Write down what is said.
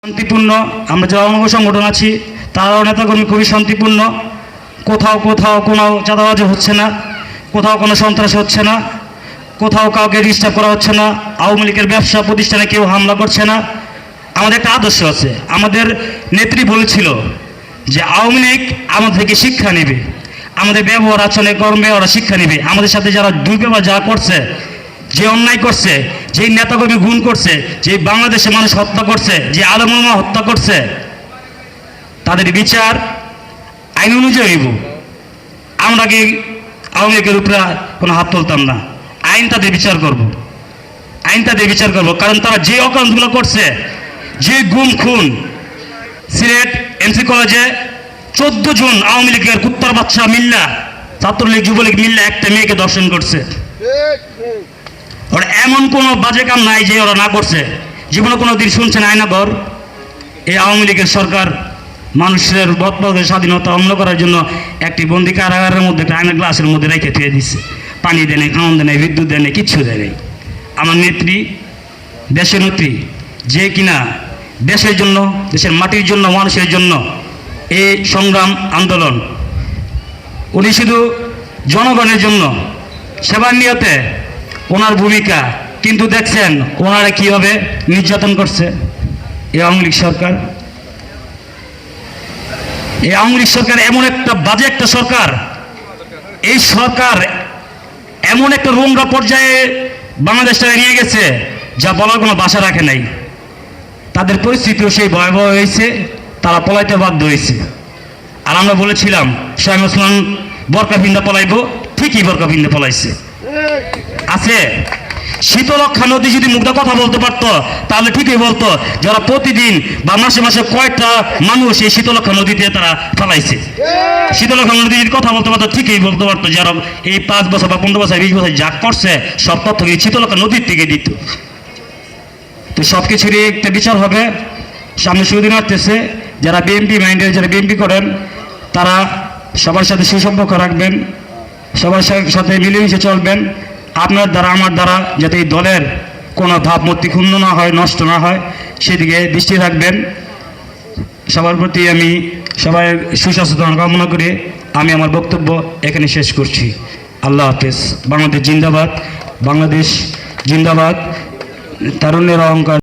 শান্তিপূর্ণ। আমরা যারা অঙ্গ সংগঠন আছি তারাও নেতাকর্মী খুবই শান্তিপূর্ণ। কোথাও কোথাও কোনো চাঁদাবাজি হচ্ছে না, কোথাও কোনো সন্ত্রাস হচ্ছে না, কোথাও কাউকে ডিস্টার্ব করা হচ্ছে না, আওয়ামী লীগের ব্যবসা প্রতিষ্ঠানে কেউ হামলা করছে না। আমাদের একটা আদর্শ আছে, আমাদের নেত্রী বলেছিল যে আওয়ামী লীগ আমাদের থেকে শিক্ষা নেবে, আমাদের ব্যবহার আচরণে কর্মে ওরা শিক্ষা নেবে। আমাদের সাথে যারা দুর্ব্যবহার যা করছে, যে অন্যায় করছে, যেই নেতাকর্মী গুণ করছে, যে বাংলাদেশে মানুষ হত্যা করছে, যে আলেম ওলামা হত্যা করছে, তাদের বিচার আইন অনুযায়ী হইব। আমরা কি আওয়ামী লীগের উপরে কোনো হাত তুলতাম না। আইন তাদের বিচার করব, আইন তাদের বিচার করব। কারণ তারা যে অকারণগুলো করছে, যে গুম খুন, সিলেট এমসি কলেজে 14 জন আওয়ামী লীগের কুত্তার বাচ্চা মিল্লা, ছাত্রলীগ যুবলীগ মিল্লা একটা মেয়েকে ধর্ষণ করছে। ওরা এমন কোনো বাজে কাম নাই যে ওরা না করছে। জীবনে কোনো দিন শুনছেন আয়নাঘর? এই আওয়ামী লীগের সরকার মানুষের বদপদের স্বাধীনতা অম্ল করার জন্য একটি বন্দি কারাগারের মধ্যে একটা আয়না গ্লাসের মধ্যে রেখে থুয়ে দিচ্ছে। পানি দেয় নাই, খাওয়ান দেয় নাই, বিদ্যুৎ দেয় নাই, কিচ্ছু দেয় নাই। আমার নেত্রী, দেশের নেত্রী, যে কিনা দেশের জন্য, দেশের মাটির জন্য, মানুষের জন্য এই সংগ্রাম আন্দোলন, উনি শুধু জনগণের জন্য সেবার নিয়তে ওনার ভূমিকা। কিন্তু দেখছেন ওনারা কীভাবে নির্যাতন করছে এই আওয়ামী লীগ সরকার। এই আওয়ামী লীগ সরকার এমন একটা বাজে একটা সরকার, এই সরকার এমন একটা নোংরা পর্যায়ে বাংলাদেশটাকে নিয়ে গেছে যা বলার কোনো ভাষা রাখে নাই। তাদের পরিস্থিতিও সেই ভয়াবহ হয়েছে, তারা পলাইতে বাধ্য হয়েছে। আর আমরা বলেছিলাম শাহ ওসমান বরকা ভিন্দা পলাইব, ঠিকই বরকা ভিন্দা পলাইছে। আছে শীতলক্ষা নদী যদি মুগ্ধ কথা বলতে পারতো তাহলে ঠিকই বলতো যারা প্রতিদিন বা মাসে মাসে কয়েকটা মানুষ এই শীতলক্ষা নদীতে তারা ফেলাইছে। শীতলক্ষা নদী যদি কথা বলতে পারতো ঠিকই বলতে পারতো যারা এই 5 বছর বা 15 বছর 20 বছর যা করছে সব তথ্য শীতলক্ষা নদীর থেকে দিত। তো সব কিছুরই একটা বিচার হবে। সামনে সুদিন আসতেছে, যারা বিএনপি মাইন্ডের, যারা বিএনপি করেন তারা সবার সাথে সুসম্পর্ক রাখবেন, সবার সাথে মিলেমিশে চলবেন। আপনার দ্বারা আমার দ্বারা যাতে এই দলের কোনো ভাবমূর্তি ক্ষুণ্ণ না হয়, নষ্ট না হয়, সেদিকে দৃষ্টি রাখবেন। সবার প্রতি আমি সবাই সুস্বাস্থ্য কামনা করে আমি আমার বক্তব্য এখানে শেষ করছি। আল্লাহ হাফেজ। বাংলাদেশ জিন্দাবাদ, বাংলাদেশ জিন্দাবাদ। তারুণ্যের অহংকার।